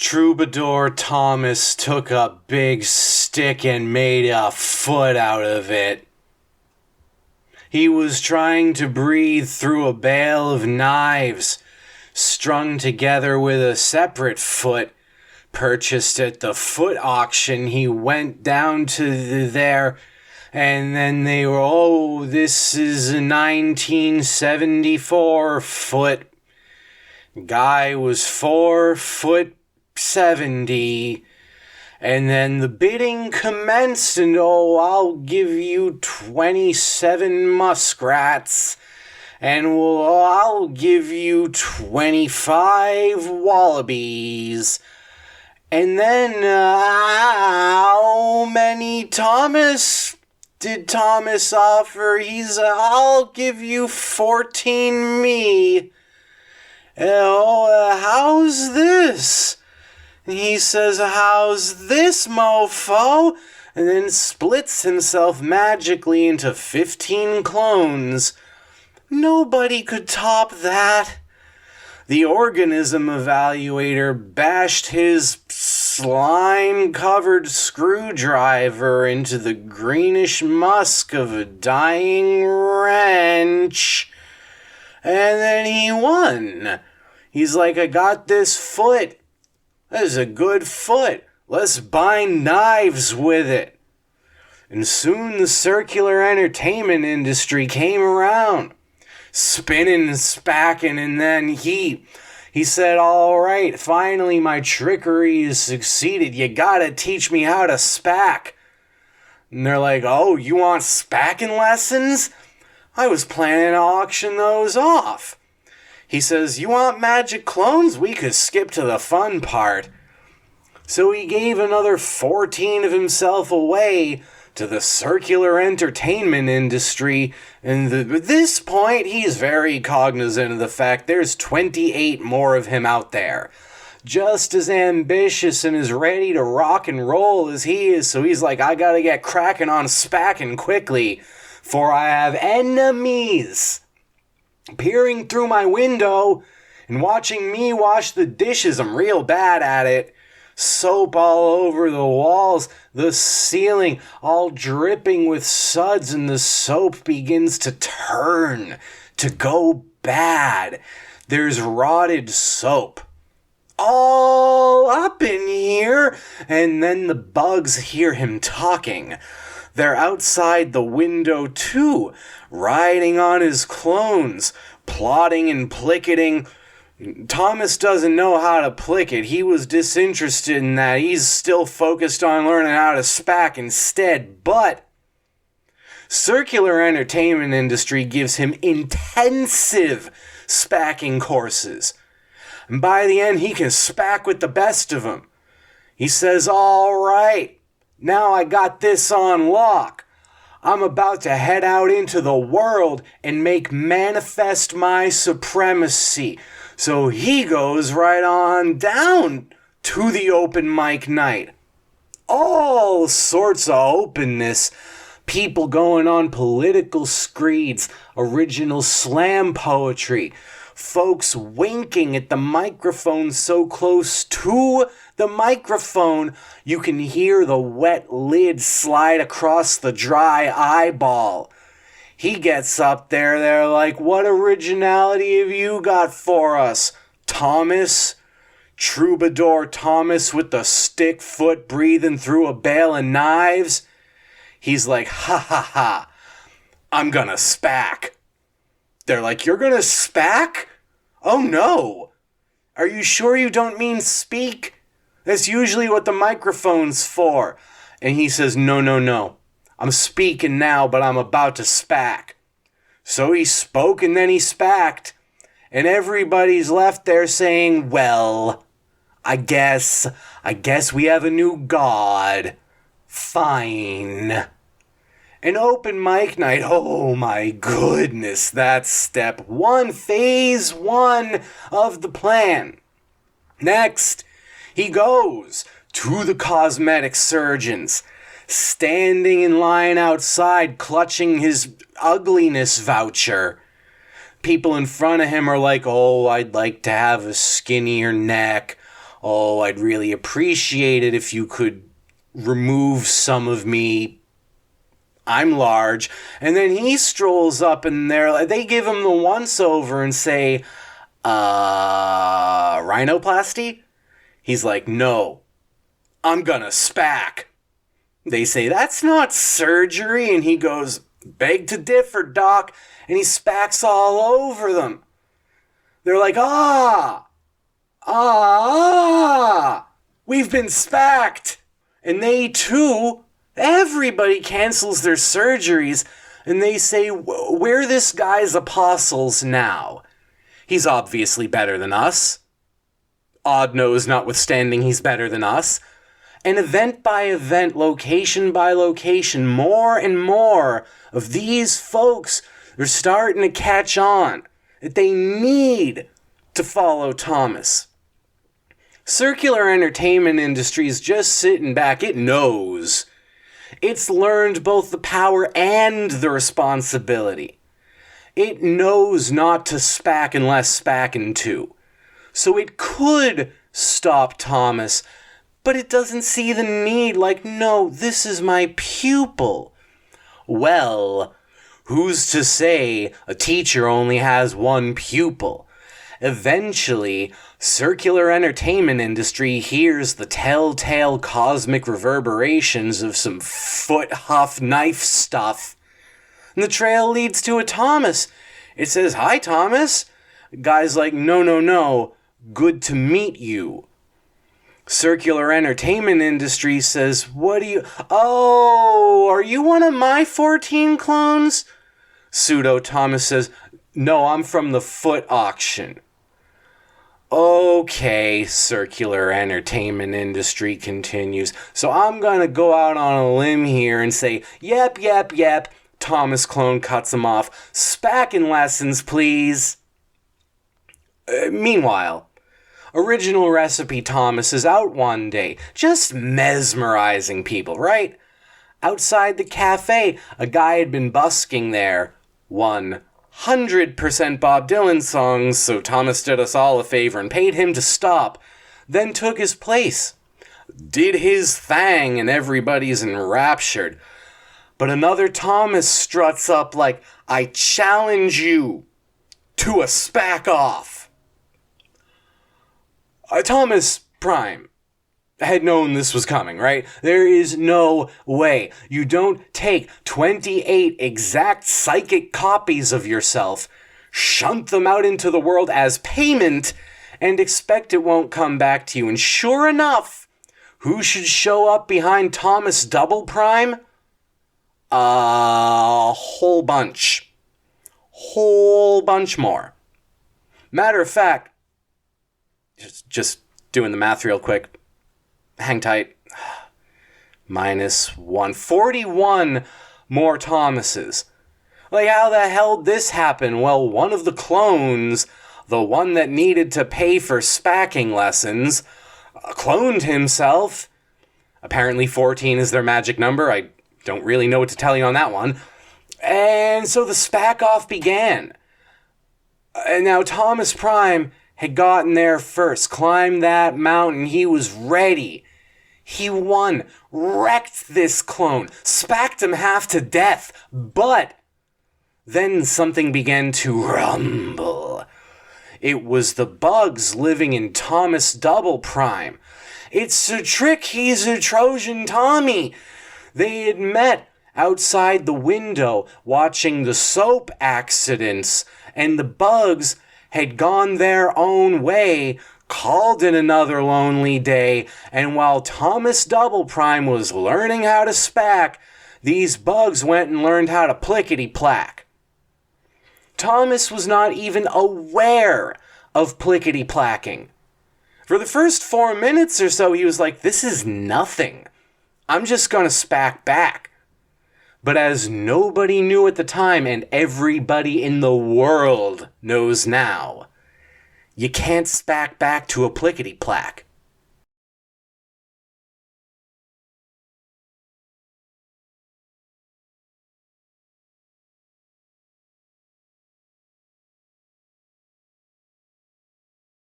Troubadour Thomas took a big stick and made a foot out of it. He was trying to breathe through a bale of knives, strung together with a separate foot, purchased at the foot auction. He went down to there, and then they were, this is a 1974 foot. Guy was 4'70", and then the bidding commenced, and I'll give you 27 muskrats, and I'll give you 25 wallabies. And then, how many did Thomas offer? I'll give you 14 me. How's this? He says, how's this, mofo? And then splits himself magically into 15 clones. Nobody could top that. The organism evaluator bashed his slime-covered screwdriver into the greenish musk of a dying wrench. And then he won. He's like, I got this foot. That is a good foot. Let's bind knives with it. And soon the circular entertainment industry came around, spinning and spacking, and then he said, all right, finally my trickery has succeeded. You gotta teach me how to spack. And they're like, oh, you want spacking lessons? I was planning to auction those off. He says, you want magic clones? We could skip to the fun part. So he gave another 14 of himself away to the circular entertainment industry, and at this point, he's very cognizant of the fact there's 28 more of him out there, just as ambitious and as ready to rock and roll as he is, so he's like, I gotta get cracking on spacking quickly, for I have enemies peering through my window and watching me wash the dishes. I'm real bad at it. Soap all over the walls, the ceiling all dripping with suds, and the soap begins to turn, to go bad. There's rotted soap all up in here, and then the bugs hear him talking. They're outside the window too, riding on his clones, plotting and plicketing. Thomas doesn't know how to plick it. He was disinterested in that. He's still focused on learning how to spack instead. But circular entertainment industry gives him intensive spacking courses. And by the end, he can spack with the best of them. He says, all right, now I got this on lock. I'm about to head out into the world and make manifest my supremacy. So he goes right on down to the open mic night. All sorts of openness. People going on political screeds, original slam poetry. Folks winking at the microphone so close to the microphone you can hear the wet lid slide across the dry eyeball. He gets up there, they're like, what originality have you got for us, Thomas? Troubadour Thomas with the stick foot breathing through a bale of knives? He's like, ha ha ha, I'm gonna spack. They're like, you're gonna spack? Oh no. Are you sure you don't mean speak? That's usually what the microphone's for. And he says, no. I'm speaking now, but I'm about to spack. So he spoke and then he spacked. And everybody's left there saying, well, I guess we have a new god. Fine. An open mic night, oh my goodness, that's step one, phase one of the plan. Next, he goes to the cosmetic surgeons, standing in line outside, clutching his ugliness voucher. People in front of him are like, oh, I'd like to have a skinnier neck. oh, I'd really appreciate it if you could remove some of me. I'm large. And then he strolls up and they give him the once-over and say, rhinoplasty? He's like, no, I'm gonna spack. They say, that's not surgery. And he goes, beg to differ, doc. And he spacks all over them. They're like, we've been spacked. And they too, everybody cancels their surgeries. And they say, we're this guy's apostles now. He's obviously better than us. Odd nose notwithstanding, he's better than us. And event by event, location by location, more and more of these folks are starting to catch on that they need to follow Thomas. Circular entertainment industry is just sitting back. It knows. It's learned both the power and the responsibility. It knows not to spack unless spacking to. So it could stop Thomas, but it doesn't see the need, like, no, this is my pupil. Well, who's to say a teacher only has one pupil? Eventually, circular entertainment industry hears the telltale cosmic reverberations of some foot-huff knife stuff. And the trail leads to a Thomas. It says, hi, Thomas. The guy's like, no, good to meet you. Circular entertainment industry says, are you one of my 14 clones? Pseudo Thomas says, no, I'm from the foot auction. Okay, circular entertainment industry continues. So I'm gonna go out on a limb here and say, yep. Thomas clone cuts him off. Spacking lessons, please. Meanwhile, original recipe Thomas is out one day, just mesmerizing people, right? Outside the cafe, a guy had been busking there. 100% Bob Dylan songs, so Thomas did us all a favor and paid him to stop, then took his place. Did his thing, and everybody's enraptured. But another Thomas struts up like, I challenge you to a spack off. Thomas Prime had known this was coming, right? There is no way. You don't take 28 exact psychic copies of yourself, shunt them out into the world as payment, and expect it won't come back to you. And sure enough, who should show up behind Thomas Double Prime? A whole bunch. Whole bunch more. Matter of fact, just doing the math real quick. Hang tight. -1. 41 more Thomases. Like, how the hell did this happen? Well, one of the clones, the one that needed to pay for spacking lessons, cloned himself. Apparently 14 is their magic number. I don't really know what to tell you on that one. And so the spack-off began. And now Thomas Prime had gotten there first, climbed that mountain. He was ready. He won, wrecked this clone, spacked him half to death. But then something began to rumble. It was the bugs living in Thomas Double Prime. It's a trick, he's a Trojan Tommy. They had met outside the window watching the soap accidents, and the bugs had gone their own way, called it another lonely day, and while Thomas Double Prime was learning how to spack, these bugs went and learned how to plickety-plack. Thomas was not even aware of plickety-placking. For the first 4 minutes or so, he was like, this is nothing. I'm just gonna spack back. But as nobody knew at the time, and everybody in the world knows now, you can't spack back to a plickety-plack.